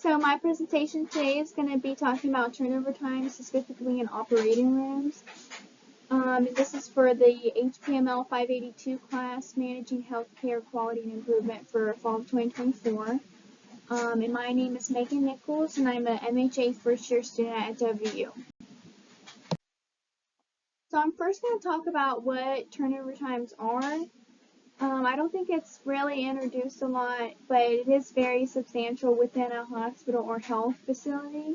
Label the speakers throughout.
Speaker 1: So my presentation today is going to be talking about turnover time, specifically in operating rooms. This is for the HPML 582 class, Managing Healthcare Quality and Improvement for fall of 2024. And my name is Meaghan Nichols, and I'm an MHA first-year student at WU. So I'm first going to talk about what turnover times are. I don't think it's really introduced a lot, but it is very substantial within a hospital or health facility.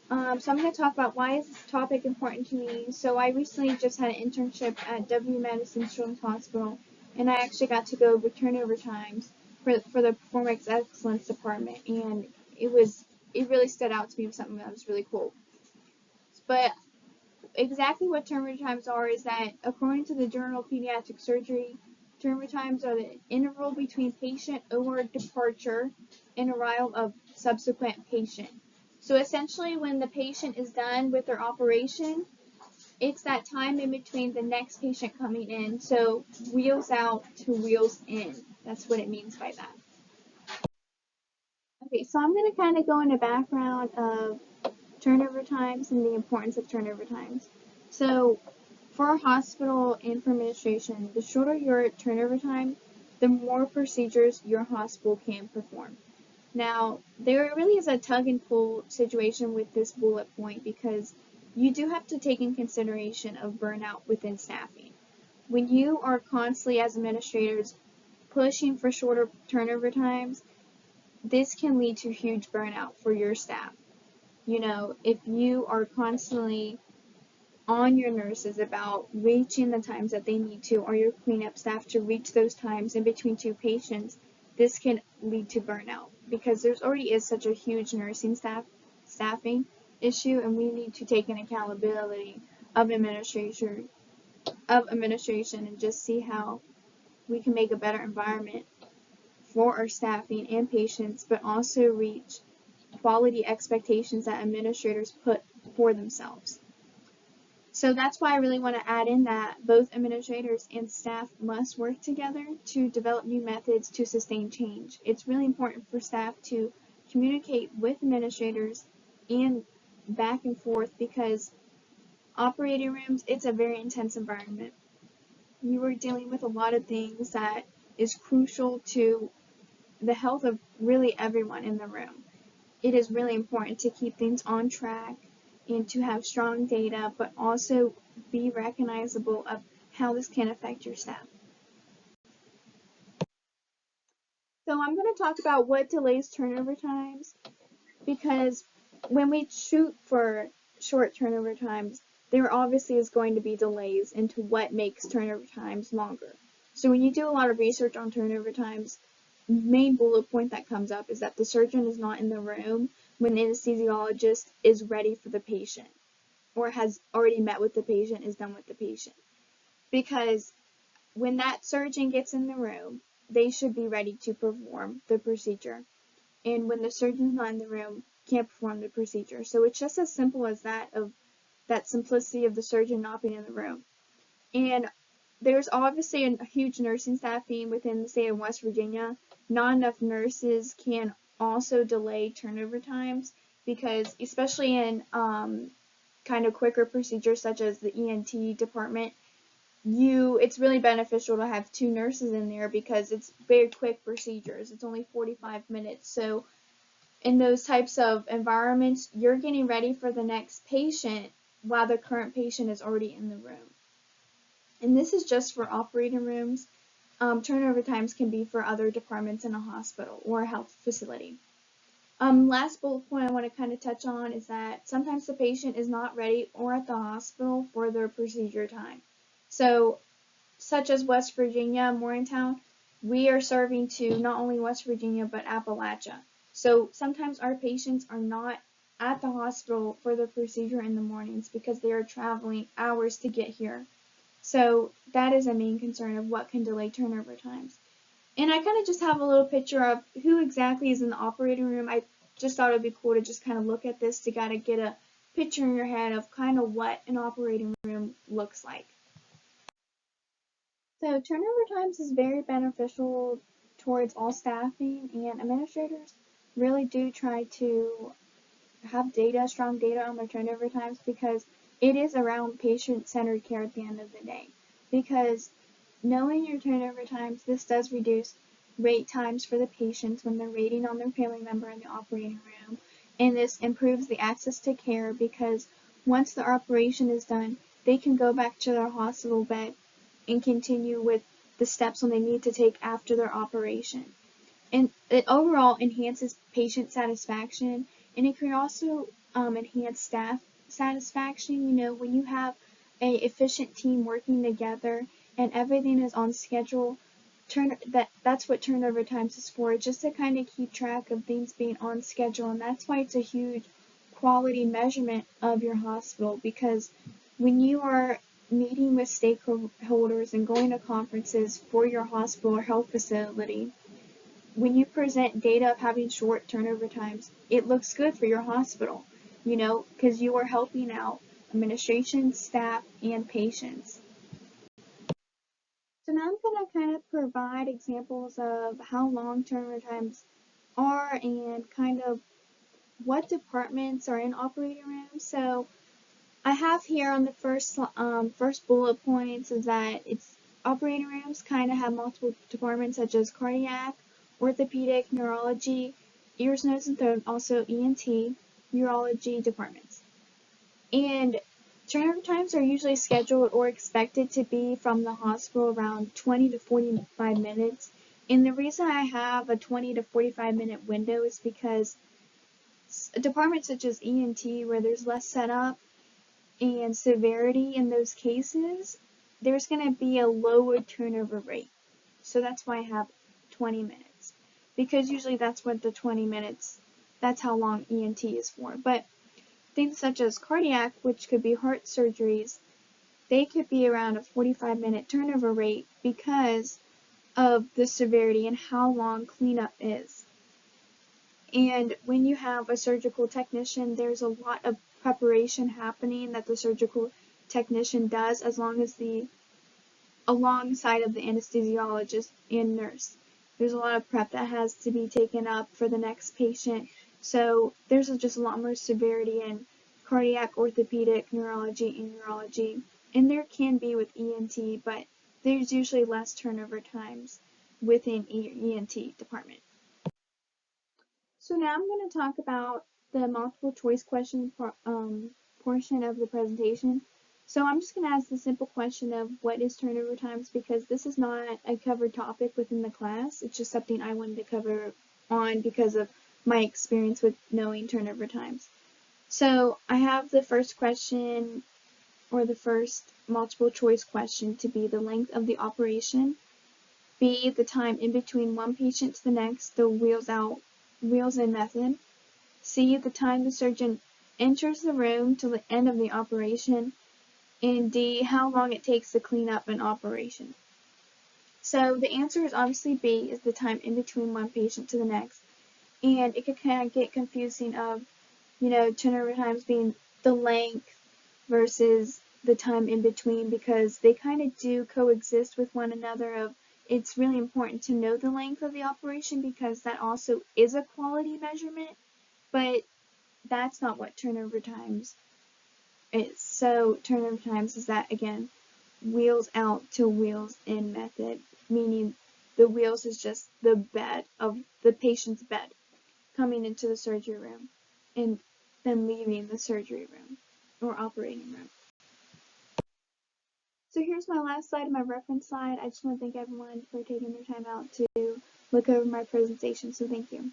Speaker 1: So I'm going to talk about why is this topic important to me. So I recently just had an internship at W Medicine Children's Hospital, and I actually got to go over turnover times for the Performance Excellence Department, and it really stood out to me as something that was really cool. But exactly what turnover times are is that, according to the Journal of Pediatric Surgery, turnover times are the interval between patient OR departure and arrival of subsequent patient. So essentially, when the patient is done with their operation, it's that time in between the next patient coming in. So wheels out to wheels in. That's what it means by that. Okay, so I'm going to kind of go into background of turnover times and the importance of turnover times. So for a hospital and for administration, the shorter your turnover time, the more procedures your hospital can perform. Now, there really is a tug and pull situation with this bullet point because you do have to take in consideration of burnout within staffing. When you are constantly, as administrators, pushing for shorter turnover times, this can lead to huge burnout for your staff. You know, if you are constantly on your nurses about reaching the times that they need to, or your cleanup staff to reach those times in between two patients, this can lead to burnout because there's already is such a huge nursing staffing issue, and we need to take an accountability of administration and just see how we can make a better environment for our staffing and patients, but also reach quality expectations that administrators put for themselves. So that's why I really want to add in that both administrators and staff must work together to develop new methods to sustain change. It's really important for staff to communicate with administrators and back and forth because operating rooms, it's a very intense environment. You are dealing with a lot of things that is crucial to the health of really everyone in the room. It is really important to keep things on track and to have strong data, but also be recognizable of how this can affect your staff. So I'm going to talk about what delays turnover times, because when we shoot for short turnover times, there obviously is going to be delays into what makes turnover times longer. So when you do a lot of research on turnover times, the main bullet point that comes up is that the surgeon is not in the room when the anesthesiologist is ready for the patient or has already met with the patient, is done with the patient. Because when that surgeon gets in the room, they should be ready to perform the procedure. And when the surgeon's not in the room, can't perform the procedure. So it's just as simple as that, of that simplicity of the surgeon not being in the room. And there's obviously a huge nursing staffing within the state of West Virginia. Not enough nurses can also delay turnover times because, especially in kind of quicker procedures such as the ENT department, it's really beneficial to have 2 nurses in there because it's very quick procedures. It's only 45 minutes. So in those types of environments, you're getting ready for the next patient while the current patient is already in the room. And this is just for operating rooms. Turnover times can be for other departments in a hospital or a health facility. Last bullet point I want to kind of touch on is that sometimes the patient is not ready or at the hospital for their procedure time. So, such as West Virginia, Morgantown, we are serving to not only West Virginia but Appalachia. So sometimes our patients are not at the hospital for the procedure in the mornings because they are traveling hours to get here. So that is a main concern of what can delay turnover times. And I kind of just have a little picture of who exactly is in the operating room. I just thought it would be cool to just kind of look at this to kind of get a picture in your head of kind of what an operating room looks like. So turnover times is very beneficial towards all staffing and administrators. really do try to have data, strong data on their turnover times, because it is around patient-centered care at the end of the day. Because knowing your turnover times, this does reduce wait times for the patients when they're waiting on their family member in the operating room. And this improves the access to care because once the operation is done, they can go back to their hospital bed and continue with the steps when they need to take after their operation. And it overall enhances patient satisfaction, and it can also enhance staff satisfaction. You know, when you have a efficient team working together and everything is on schedule, that's what turnover times is for, just to kind of keep track of things being on schedule. And that's why it's a huge quality measurement of your hospital, because when you are meeting with stakeholders and going to conferences for your hospital or health facility, when you present data of having short turnover times, it looks good for your hospital, you know, because you are helping out administration, staff, and patients. So now I'm going to kind of provide examples of how long turnover times are and kind of what departments are in operating rooms. So I have here on the first bullet points is that it's operating rooms kind of have multiple departments such as cardiac, orthopedic, neurology, ears, nose, and throat, also ENT, urology departments. And turnover times are usually scheduled or expected to be from the hospital around 20 to 45 minutes. And the reason I have a 20 to 45 minute window is because departments such as ENT, where there's less setup and severity in those cases, there's going to be a lower turnover rate. So that's why I have 20 minutes. Because usually that's what the 20 minutes, that's how long ENT is for. But things such as cardiac, which could be heart surgeries, they could be around a 45-minute turnover rate because of the severity and how long cleanup is. And when you have a surgical technician, there's a lot of preparation happening that the surgical technician does alongside of the anesthesiologist and nurse. There's a lot of prep that has to be taken up for the next patient. So there's just a lot more severity in cardiac, orthopedic, neurology, and urology. And there can be with ENT, but there's usually less turnover times within ENT department. So now I'm going to talk about the multiple choice question portion of the presentation. So I'm just going to ask the simple question of what is turnover times, because this is not a covered topic within the class. It's just something I wanted to cover on because of my experience with knowing turnover times. So I have the first question, or the first multiple choice question, to be the length of the operation. B, the time in between one patient to the next, the wheels in method. C, the time the surgeon enters the room till the end of the operation. And D, how long it takes to clean up an operation. So the answer is obviously B, is the time in between one patient to the next. And it could kind of get confusing of, you know, turnover times being the length versus the time in between, because they kind of do coexist with one another. It's really important to know the length of the operation because that also is a quality measurement, but that's not what turnover times is. So turnover times is that, again, wheels out to wheels in method, meaning the wheels is just the bed of the patient's bed coming into the surgery room and then leaving the surgery room or operating room. So here's my last slide, my reference slide. I just want to thank everyone for taking their time out to look over my presentation, so thank you.